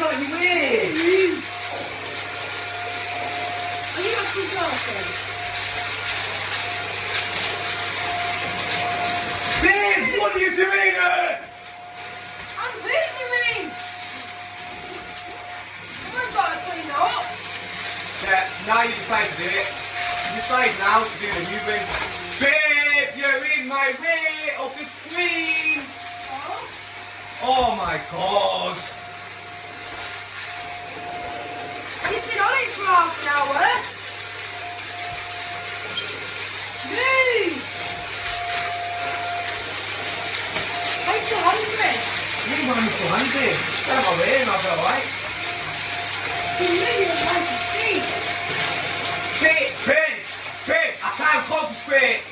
out of your way. Are you actually talking? Babe, what are you doing? I'm hoovering! Someone's got to clean up. Yeah, now you decide to do it. You decide now to do the hoovering. Babe, you're in my way up the screen. Oh my god. You've been on it for half an hour. Move! Why are you so hungry? Hey, man, I'm so hungry. Get out of my way and I'll be alright. You really don't like to see. Babe, I can't concentrate.